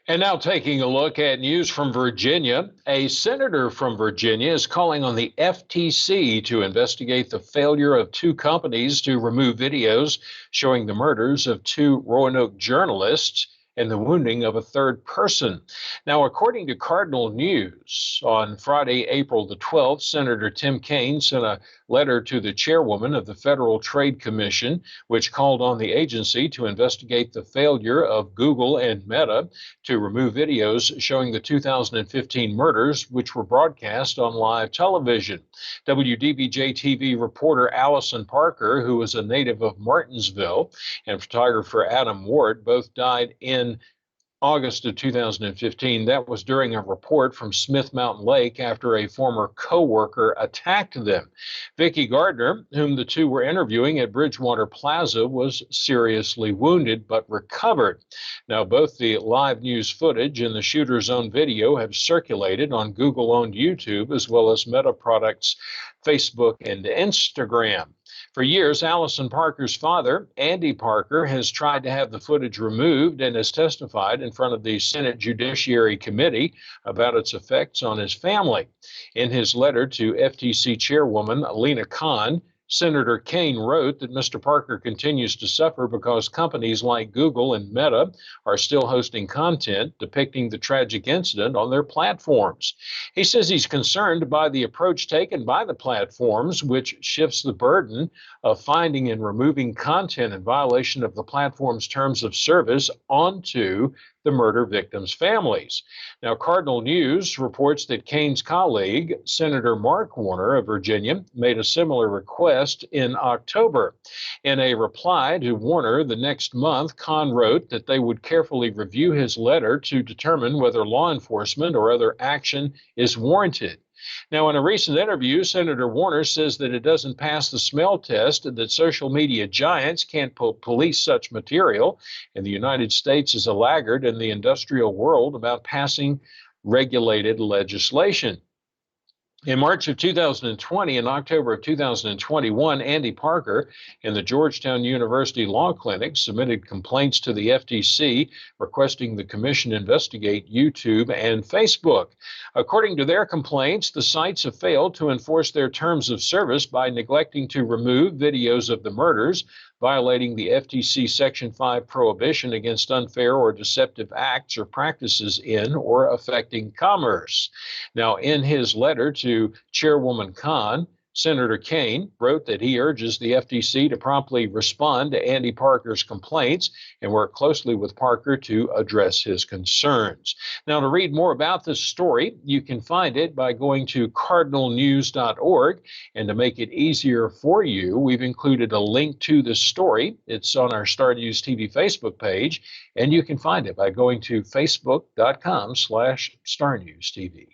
And now taking a look at news from Virginia, a senator from Virginia is calling on the FTC to investigate the failure of two companies to remove videos showing the murders of two Roanoke journalists and the wounding of a third person. Now, according to Cardinal News, on Friday, April the 12th, Senator Tim Kaine sent a letter to the chairwoman of the Federal Trade Commission, which called on the agency to investigate the failure of Google and Meta to remove videos showing the 2015 murders, which were broadcast on live television. WDBJ TV reporter Allison Parker, who was a native of Martinsville, and photographer Adam Ward both died in August of 2015. That was during a report from Smith Mountain Lake after a former co-worker attacked them. Vicki Gardner, whom the two were interviewing at Bridgewater Plaza, was seriously wounded but recovered. Now, both the live news footage and the shooter's own video have circulated on Google-owned YouTube as well as Meta Products' Facebook and Instagram. For years, Allison Parker's father, Andy Parker, has tried to have the footage removed and has testified in front of the Senate Judiciary Committee about its effects on his family. In his letter to FTC Chairwoman Lena Khan, Senator Kaine wrote that Mr. Parker continues to suffer because companies like Google and Meta are still hosting content depicting the tragic incident on their platforms. He says he's concerned by the approach taken by the platforms, which shifts the burden of finding and removing content in violation of the platform's terms of service onto the murder victims' families. Now, Cardinal News reports that Kaine's colleague, Senator Mark Warner of Virginia, made a similar request in October. In a reply to Warner the next month, Khan wrote that they would carefully review his letter to determine whether law enforcement or other action is warranted. Now, in a recent interview, Senator Warner says that it doesn't pass the smell test and that social media giants can't police such material, and the United States is a laggard in the industrial world about passing regulated legislation. In March of 2020 and October of 2021, Andy Parker and the Georgetown University Law Clinic submitted complaints to the FTC requesting the commission investigate YouTube and Facebook. According to their complaints, the sites have failed to enforce their terms of service by neglecting to remove videos of the murders, violating the FTC Section 5 prohibition against unfair or deceptive acts or practices in or affecting commerce. Now, in his letter to Chairwoman Khan, Senator Kaine wrote that he urges the FTC to promptly respond to Andy Parker's complaints and work closely with Parker to address his concerns. Now, to read more about this story, you can find it by going to cardinalnews.org. And to make it easier for you, we've included a link to this story. It's on our Star News TV Facebook page, and you can find it by going to facebook.com/starnewstv.